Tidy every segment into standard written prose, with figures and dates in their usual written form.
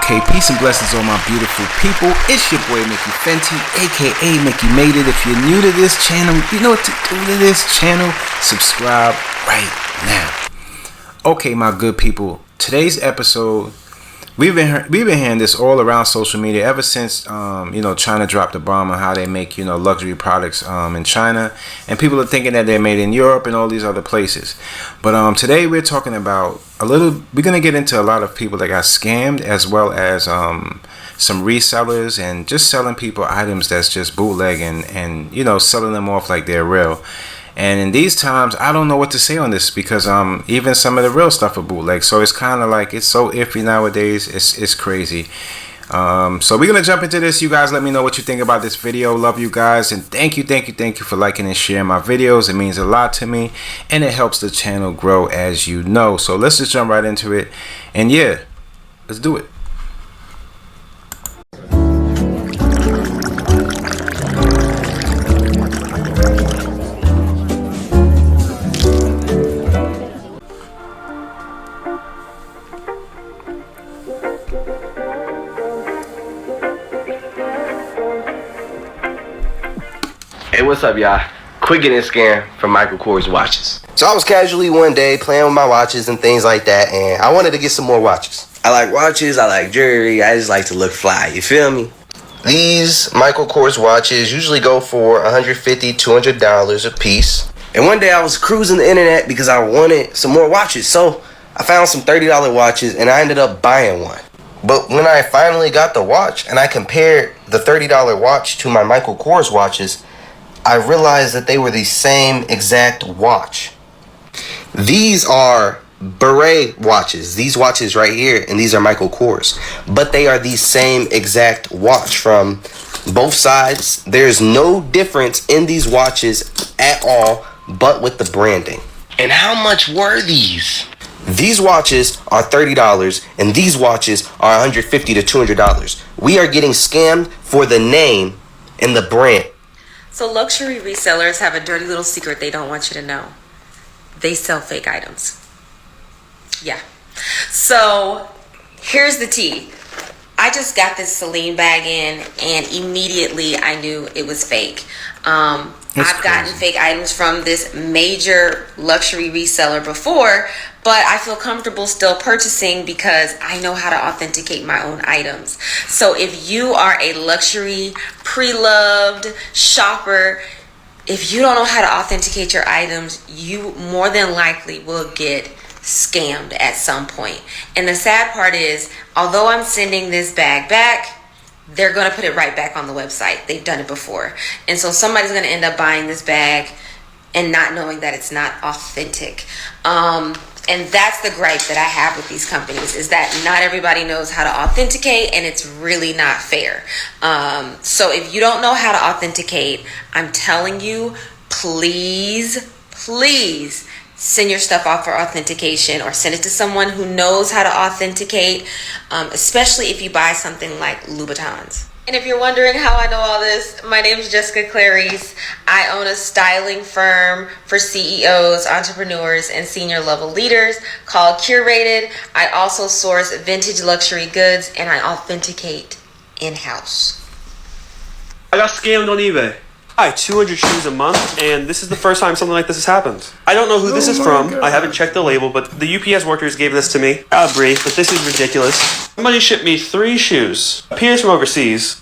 Okay, peace and blessings on my beautiful people. It's your boy Mickey Fenty, aka Mickey Made It. If you're new to this channel, you know what to do to this channel. Subscribe right now. Okay, my good people. Today's episode, we've been hearing this all around social media ever since China dropped the bomb on how they make luxury products in China, and people are thinking that they're made in Europe and all these other places. But today we're talking about we're gonna get into a lot of people that got scammed, as well as some resellers and just selling people items that's just bootleg and selling them off like they're real. And in these times, I don't know what to say on this, because even some of the real stuff are bootleg. So it's kind of like, it's so iffy nowadays. It's crazy. So we're going to jump into this. You guys let me know what you think about this video. Love you guys. And thank you for liking and sharing my videos. It means a lot to me. And it helps the channel grow, as you know. So let's just jump right into it. And yeah, let's do it. Hey, what's up, y'all? Quick getting scam from Michael Kors watches. So I was casually one day playing with my watches and things like that, and I wanted to get some more watches. I like watches, I like jewelry, I just like to look fly, you feel me? These Michael Kors watches usually go for $150, $200 a piece. And one day I was cruising the internet because I wanted some more watches, so I found some $30 watches and I ended up buying one. But when I finally got the watch and I compared the $30 watch to my Michael Kors watches, I realized that they were the same exact watch. These are beret watches. These watches right here, and these are Michael Kors. But they are the same exact watch from both sides. There's no difference in these watches at all, but with the branding. And how much were these? These watches are $30, and these watches are $150 to $200. We are getting scammed for the name and the brand. So luxury resellers have a dirty little secret they don't want you to know. They sell fake items. Yeah. So here's the tea. I just got this Celine bag in, and immediately I knew it was fake. I've gotten fake items from this major luxury reseller before, but I feel comfortable still purchasing because I know how to authenticate my own items. So if you are a luxury pre-loved shopper, if you don't know how to authenticate your items, you more than likely will get scammed at some point. And the sad part is, although I'm sending this bag back, they're going to put it right back on the website. They've done it before. And so somebody's going to end up buying this bag and not knowing that it's not authentic. And that's the gripe that I have with these companies, is that not everybody knows how to authenticate, and it's really not fair. So if you don't know how to authenticate, I'm telling you, please send your stuff off for authentication, or send it to someone who knows how to authenticate, especially if you buy something like Louboutins. And if you're wondering how I know all this, my name is Jessica Clarice. I own a styling firm for CEOs, entrepreneurs, and senior level leaders called Curated. I also source vintage luxury goods, and I authenticate in-house. I got scammed on eBay. I buy 200 shoes a month, and this is the first time something like this has happened. I don't know who this is from. God. I haven't checked the label, but the UPS workers gave this to me. I'll brief, but this is ridiculous. Somebody shipped me 3 shoes. Appears from overseas.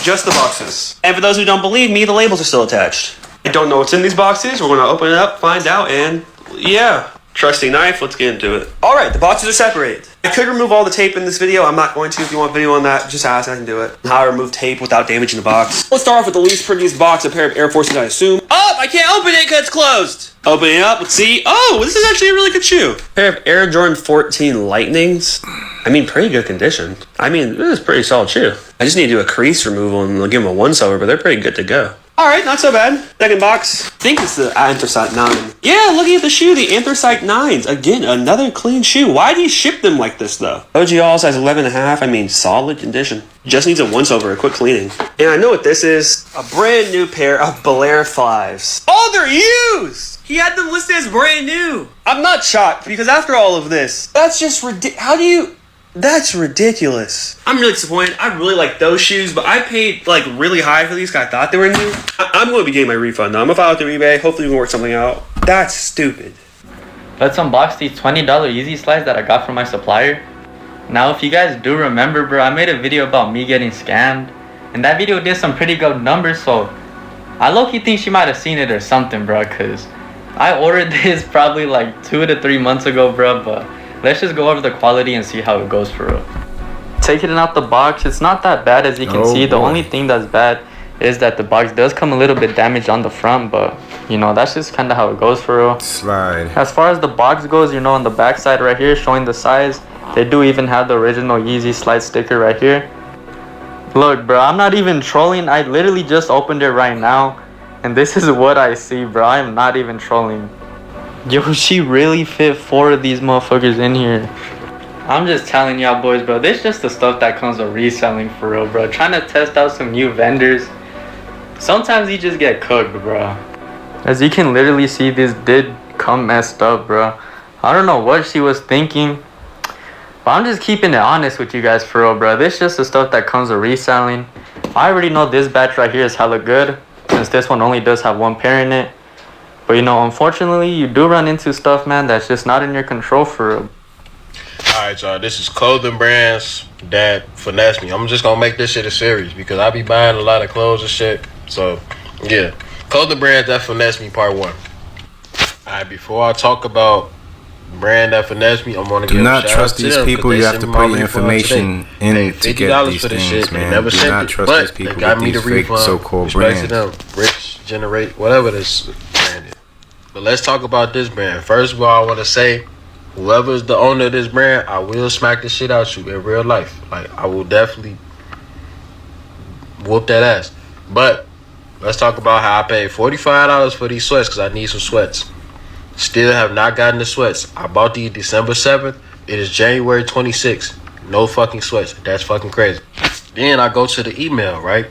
Just the boxes. And for those who don't believe me, the labels are still attached. I don't know what's in these boxes. We're going to open it up, find out, and yeah. Trusty knife, let's get into it. Alright, the boxes are separated. I could remove all the tape in this video. I'm not going to. If you want video on that, just ask, I can do it. How I remove tape without damaging the box. Let's start off with the least prettiest box, a pair of Air Forces, I assume. Oh, I can't open it because it's closed. Opening it up, let's see. Oh, this is actually a really good shoe. A pair of Air Jordan 14 Lightnings. I mean, pretty good condition. I mean, this is a pretty solid shoe. I just need to do a crease removal and give them a once over, but they're pretty good to go. Alright, not so bad. Second box. I think it's the Anthracite 9. Yeah, looking at the shoe, the Anthracite 9s. Again, another clean shoe. Why do you ship them like this, though? OG all size 11.5. I mean, solid condition. Just needs a once over, a quick cleaning. And I know what this is. A brand new pair of Belair 5s. Oh, they're used! He had them listed as brand new. I'm not shocked, because after all of this, that's just ridiculous. How do you... That's ridiculous. I'm really disappointed. I really like those shoes, but I paid like really high for these because I thought they were new. I'm going to be getting my refund though. I'm going to file it through eBay. Hopefully we can work something out. That's stupid. Let's unbox these $20 Yeezy slides that I got from my supplier. Now if you guys do remember, bro, I made a video about me getting scammed. And that video did some pretty good numbers, so I low-key think she might have seen it or something, bro, because I ordered this probably like 2 to 3 months ago, bro, but let's just go over the quality and see how it goes for real. Taking it out the box, it's not that bad as you can see. The only thing that's bad is that the box does come a little bit damaged on the front, but you know, that's just kind of how it goes for real. Slide. As far as the box goes, you know, on the back side right here showing the size, they do even have the original Yeezy slide sticker right here. Look, bro, I'm not even trolling. I literally just opened it right now, and this is what I see, bro. I'm not even trolling. Yo, she really fit 4 of these motherfuckers in here. I'm just telling y'all boys, bro, this is just the stuff that comes with reselling for real, bro. Trying to test out some new vendors. Sometimes you just get cooked, bro. As you can literally see, this did come messed up, bro. I don't know what she was thinking, but I'm just keeping it honest with you guys for real, bro. This is just the stuff that comes with reselling. I already know this batch right here is hella good, since this one only does have 1 pair in it. But you know, unfortunately, you do run into stuff, man, that's just not in your control for real. Alright, y'all, this is clothing brands that finesse me. I'm just gonna make this shit a series because I be buying a lot of clothes and shit. So, yeah. Clothing brands that finesse me, part 1. Alright, before I talk about brand that finesse me, I'm gonna give Do a not shout trust out to these them, people. 'cause You they have to sent me put my your refund information today. in Hey, to get $50 these for this things, shit. They man. never Do sent not it, trust but these people they got with me these the fake refund. so-called Respect to brands. them. Rich, generate, whatever this brand is. But let's talk about this brand. First of all, I want to say, whoever's the owner of this brand, I will smack the shit out you in real life. Like, I will definitely whoop that ass. But let's talk about how I paid $45 for these sweats because I need some sweats. Still have not gotten the sweats. I bought these December 7th. It is January 26th. No fucking sweats. That's fucking crazy. Then I go to the email, right?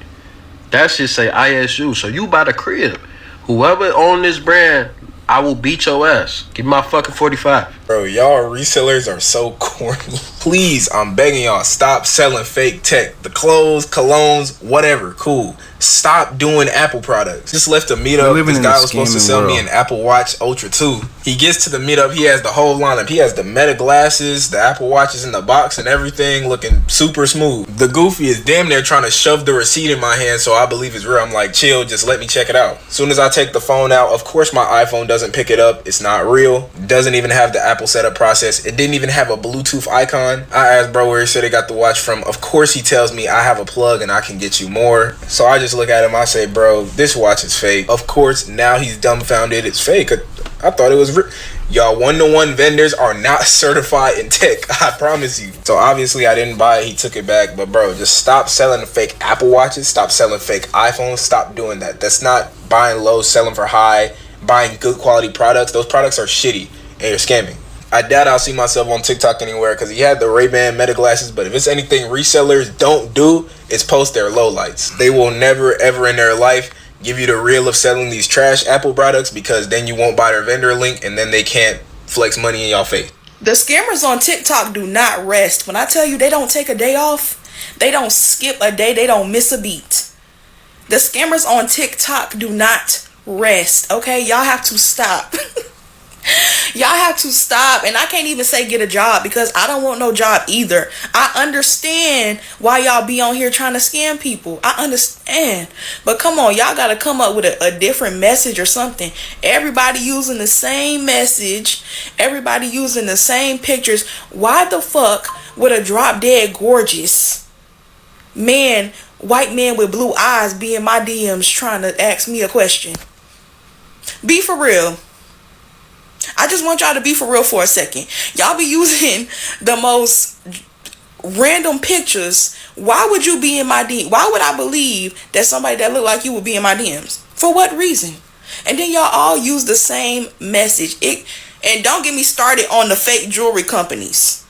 That shit say ISU. So you buy the crib. Whoever own this brand, I will beat your ass. Give me my fucking 45. Bro, y'all resellers are so corny. Please, I'm begging y'all, stop selling fake tech. The clothes, colognes, whatever, cool. Stop doing Apple products. Just left a meetup. This guy was supposed to sell me an Apple Watch Ultra 2. He gets to the meetup, he has the whole lineup. He has the Meta glasses, the Apple Watches in the box and everything, looking super smooth. The goofy is damn near trying to shove the receipt in my hand so I believe it's real. I'm like, chill, just let me check it out. As soon as I take the phone out, of course my iPhone doesn't pick it up. It's not real. Doesn't even have the Apple setup process. It didn't even have a Bluetooth icon. I asked bro where he said he got the watch from. Of course he tells me I have a plug and I can get you more. So I just look at him, I say, bro, this watch is fake. Of course now he's dumbfounded it's fake. I thought it was y'all one-to-one vendors are not certified in tech. I promise you. So obviously I didn't buy it. He took it back. But bro, just stop selling fake Apple Watches. Stop selling fake iPhones. Stop doing that. That's not buying low, selling for high, buying good quality products. Those products are shitty and you're scamming. I doubt I'll see myself on TikTok anywhere because he had the Ray-Ban Meta glasses. But if it's anything resellers don't do, it's post their lowlights. They will never ever in their life give you the reel of selling these trash Apple products because then you won't buy their vendor link and then they can't flex money in your face. The scammers on TikTok do not rest. When I tell you they don't take a day off, they don't skip a day, they don't miss a beat. The scammers on TikTok do not rest, okay? Y'all have to stop. Y'all have to stop. And I can't even say get a job because I don't want no job either. I understand why y'all be on here trying to scam people. I understand. But come on, y'all got to come up with a different message or something. Everybody using the same message. Everybody using the same pictures. Why the fuck would a drop dead gorgeous man, white man with blue eyes be in my DMs trying to ask me a question? Be for real. I just want y'all to be for real for a second. Y'all be using the most random pictures. Why would you be in my DM? Why would I believe that somebody that look like you would be in my DMs? For what reason? And then y'all all use the same message. And don't get me started on the fake jewelry companies.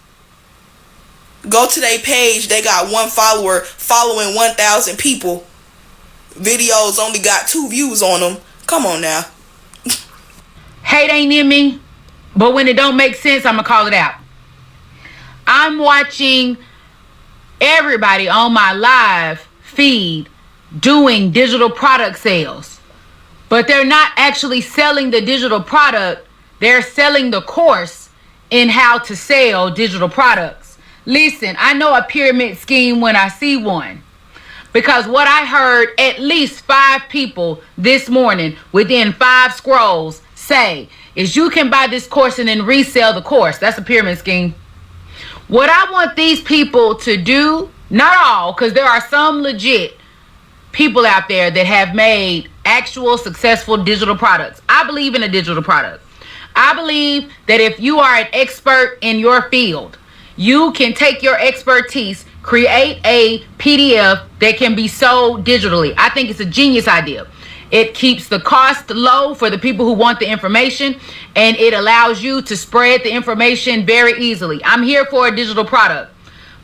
Go to their page. They got one follower following 1,000 people. Videos only got 2 views on them. Come on now. Hate ain't in me, but when it don't make sense, I'ma call it out. I'm watching everybody on my live feed doing digital product sales, but they're not actually selling the digital product. They're selling the course in how to sell digital products. Listen, I know a pyramid scheme when I see one, because what I heard at least 5 people this morning within 5 scrolls say is you can buy this course and then resell the course. That's a pyramid scheme. What I want these people to do, not all, because there are some legit people out there that have made actual successful digital products. I believe in a digital product. I believe that if you are an expert in your field, you can take your expertise, create a PDF that can be sold digitally. I think it's a genius idea. It keeps the cost low for the people who want the information, and it allows you to spread the information very easily. I'm here for a digital product.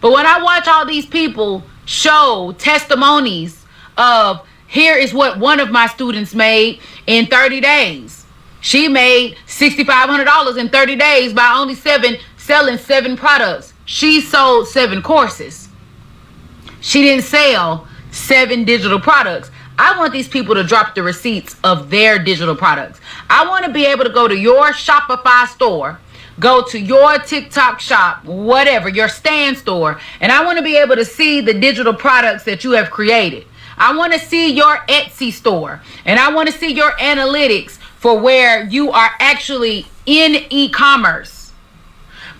But when I watch all these people show testimonies of, here is what one of my students made in 30 days. She made $6,500 in 30 days by only selling 7 products. She sold 7 courses. She didn't sell 7 digital products. I want these people to drop the receipts of their digital products. I want to be able to go to your Shopify store, go to your TikTok shop, whatever, your Stand store, and I want to be able to see the digital products that you have created. I want to see your Etsy store, and I want to see your analytics for where you are actually in e-commerce.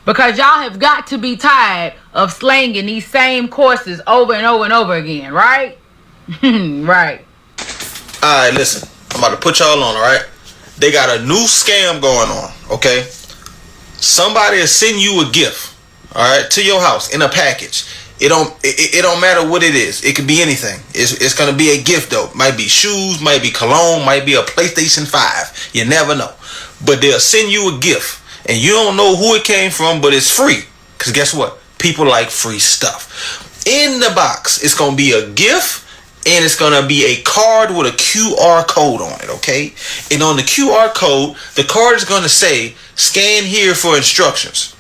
Because y'all have got to be tired of slanging these same courses over and over and over again, right? Right. Alright, listen. I'm about to put y'all on, alright? They got a new scam going on, okay? Somebody is sending you a gift, alright, to your house in a package. It don't matter what it is. It could be anything. It's gonna be a gift though. Might be shoes, might be cologne, might be a PlayStation 5. You never know. But they'll send you a gift, and you don't know who it came from, but it's free. Cause guess what? People like free stuff. In the box, it's gonna be a gift, and it's gonna be a card with a QR code on it, okay? And on the QR code, the card is gonna say, scan here for instructions.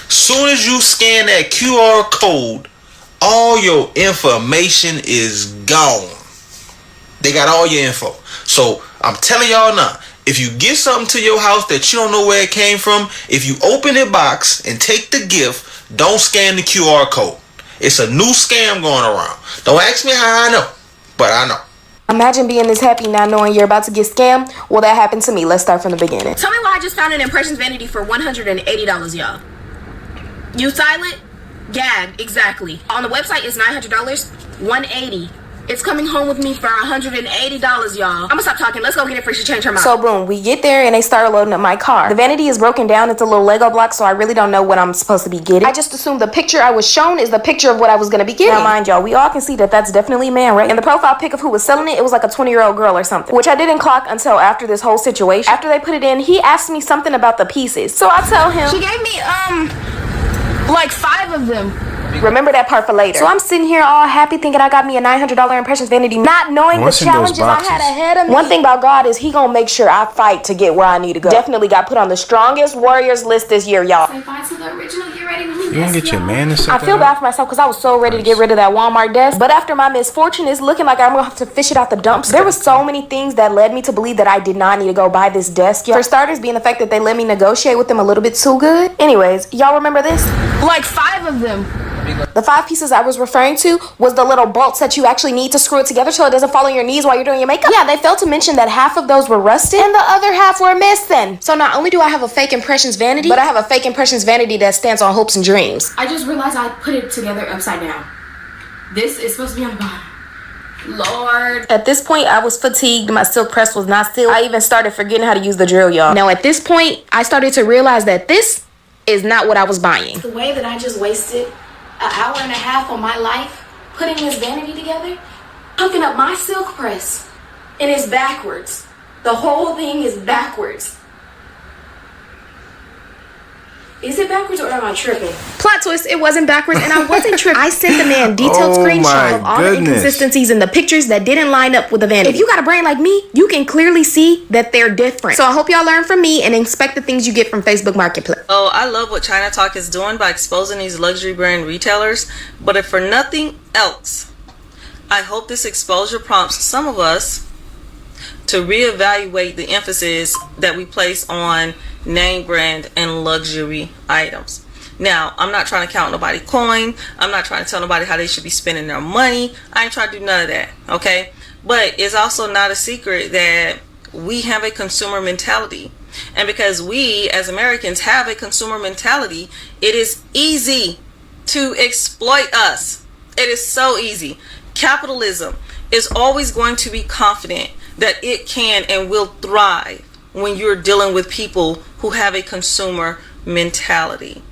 Soon as you scan that QR code, all your information is gone. They got all your info. So I'm telling y'all now, if you get something to your house that you don't know where it came from, if you open the box and take the gift, don't scan the QR code. It's a new scam going around. Don't ask me how I know, but I know. Imagine being this happy not knowing you're about to get scammed. Well, that happened to me. Let's start from the beginning. Tell me why I just found an impressions vanity for $180, y'all. You silent? Gag, exactly. On the website is $900, $180. It's coming home with me for $180, y'all. I'm gonna stop talking. Let's go get it before she change her mind. So boom, we get there and they start loading up my car. The vanity is broken down. It's a little Lego block, so I really don't know what I'm supposed to be getting. I just assumed the picture I was shown is the picture of what I was gonna be getting. Now mind y'all, we all can see that that's definitely a man, right? And the profile pic of who was selling it, it was like a 20-year-old girl or something, which I didn't clock until after this whole situation. After they put it in, he asked me something about the pieces. So I tell him, she gave me, like 5 of them. Remember that part for later. So I'm sitting here all happy thinking I got me a $900 impressions vanity, not knowing the challenges I had ahead of me. One thing about God is he gonna make sure I fight to get where I need to go. Definitely got put on the strongest warriors list this year, y'all. Say bye to the original. Get ready with me. You gonna get your man to set I feel bad for myself because I was so ready to get rid of that Walmart desk. But after my misfortune, it's looking like I'm gonna have to fish it out the dumpster. There were so many things that led me to believe that I did not need to go buy this desk, y'all. For starters, being the fact that they let me negotiate with them a little bit too good. Anyways, y'all remember this? Like 5 of them. The 5 pieces I was referring to was the little bolts that you actually need to screw it together so it doesn't fall on your knees while you're doing your makeup. Yeah, they failed to mention that half of those were rusted and the other half were missing. So not only do I have a fake impressions vanity, but I have a fake impressions vanity that stands on hopes and dreams. I just realized I put it together upside down. This is supposed to be on the bottom. Lord. At this point, I was fatigued. My silk press was not still. I even started forgetting how to use the drill, y'all. Now, at this point, I started to realize that this is not what I was buying. The way that I just wasted an hour and a half of my life putting this vanity together, hooking up my silk press, and it's backwards. The whole thing is backwards. Is it backwards or am I tripping? Plot twist, it wasn't backwards and I wasn't tripping. I sent the man detailed screenshots of all the inconsistencies in the pictures that didn't line up with the vanity. If you got a brain like me, you can clearly see that they're different. So I hope y'all learn from me and inspect the things you get from Facebook Marketplace. Oh, I love what China Talk is doing by exposing these luxury brand retailers. But if for nothing else, I hope this exposure prompts some of us to reevaluate the emphasis that we place on name brand and luxury items. Now, I'm not trying to count nobody coin. I'm not trying to tell nobody how they should be spending their money. I ain't trying to do none of that, okay? But it's also not a secret that we have a consumer mentality. And because we as Americans have a consumer mentality, it is easy to exploit us. It is so easy. Capitalism is always going to be confident that it can and will thrive when you're dealing with people who have a consumer mentality.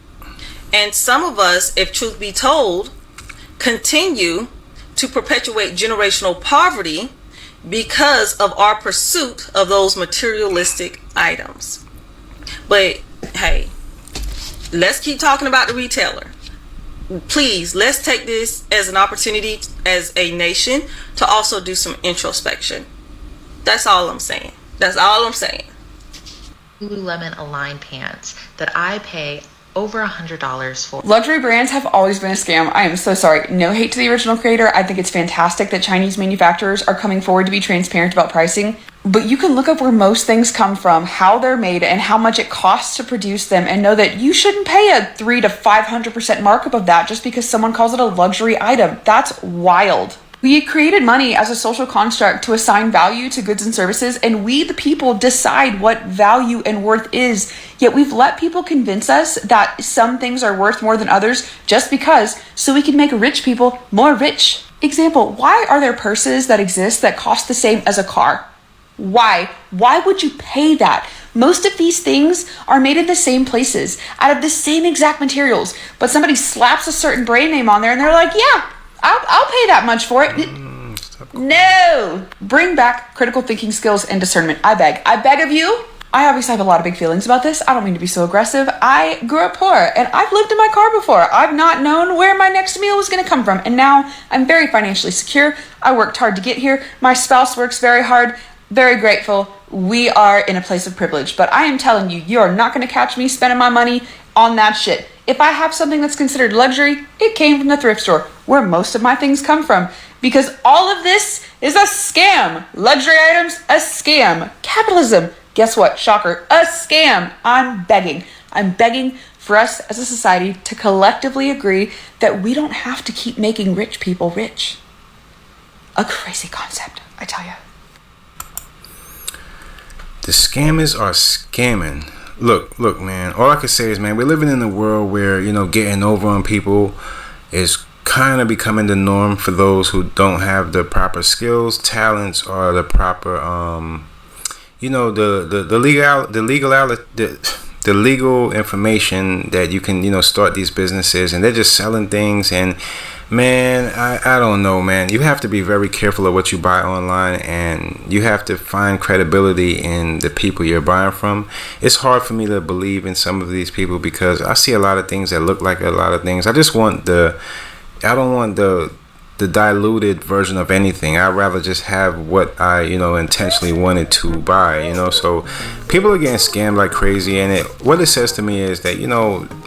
And some of us, if truth be told, continue to perpetuate generational poverty because of our pursuit of those materialistic items. But hey, let's keep talking about the retailer. Please, let's take this as an opportunity as a nation to also do some introspection. That's all I'm saying. That's all I'm saying. Lululemon Align pants that I pay over $100 for. Luxury brands have always been a scam. I am so sorry. No hate to the original creator. I think it's fantastic that Chinese manufacturers are coming forward to be transparent about pricing. But you can look up where most things come from, how they're made, and how much it costs to produce them, and know that you shouldn't pay a 300 to 500% markup of that just because someone calls it a luxury item. That's wild. We created money as a social construct to assign value to goods and services, and we, the people, decide what value and worth is. Yet we've let people convince us that some things are worth more than others just because, so we can make rich people more rich. Example, why are there purses that exist that cost the same as a car? Why? Why would you pay that? Most of these things are made in the same places, out of the same exact materials, but somebody slaps a certain brand name on there and they're like, yeah, I'll pay that much for it. No! Bring back critical thinking skills and discernment. I beg of you. I obviously have a lot of big feelings about this. I don't mean to be so aggressive. I grew up poor and I've lived in my car before. I've not known where my next meal was going to come from. And now I'm very financially secure. I worked hard to get here. My spouse works very hard. Very grateful. We are in a place of privilege. But I am telling you, you are not going to catch me spending my money on that shit. If I have something that's considered luxury, it came from the thrift store, where most of my things come from. Because all of this is a scam. Luxury items, a scam. Capitalism, guess what? Shocker, a scam. I'm begging for us as a society to collectively agree that we don't have to keep making rich people rich. A crazy concept, I tell you. The scammers are scamming. Look, man, all I can say is, man, we're living in a world where, getting over on people is kind of becoming the norm for those who don't have the proper skills, talents, or the proper, the legal information that you can, start these businesses, and they're just selling things. And man, I don't know, man. You have to be very careful of what you buy online, and you have to find credibility in the people you're buying from. It's hard for me to believe in some of these people because I see a lot of things that look like a lot of things. I don't want the diluted version of anything. I'd rather just have what I, intentionally wanted to buy, so people are getting scammed like crazy. And what it says to me is that,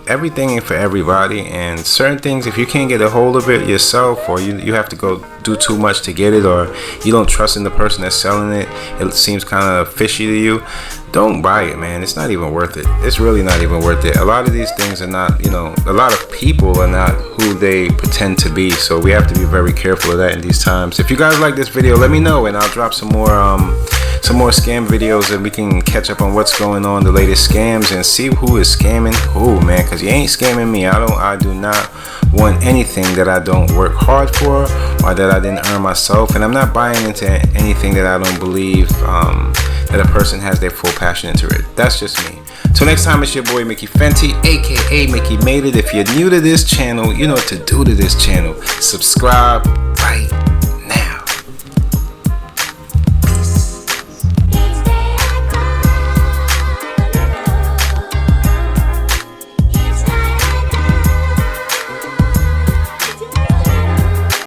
everything ain't for everybody, and certain things, if you can't get a hold of it yourself, or you have to go do too much to get it, or you don't trust in the person that's selling it, it seems kind of fishy to you, don't buy it, man. It's not even worth it. It's really not even worth it. A lot of these things are not, a lot of people are not who they pretend to be, so we have to be very careful of that in these times. If you guys like this video, let me know, and I'll drop some more scam videos, and we can catch up on what's going on, the latest scams, and see who is scamming who, man, because you ain't scamming me. I do not want anything that I don't work hard for, or that I didn't earn myself, and I'm not buying into anything that I don't believe that a person has their full passion into it. That's just me. Till next time, it's your boy Mickey Fenty, aka Mickey Made It. If you're new to this channel, you know what to do to this channel. Subscribe right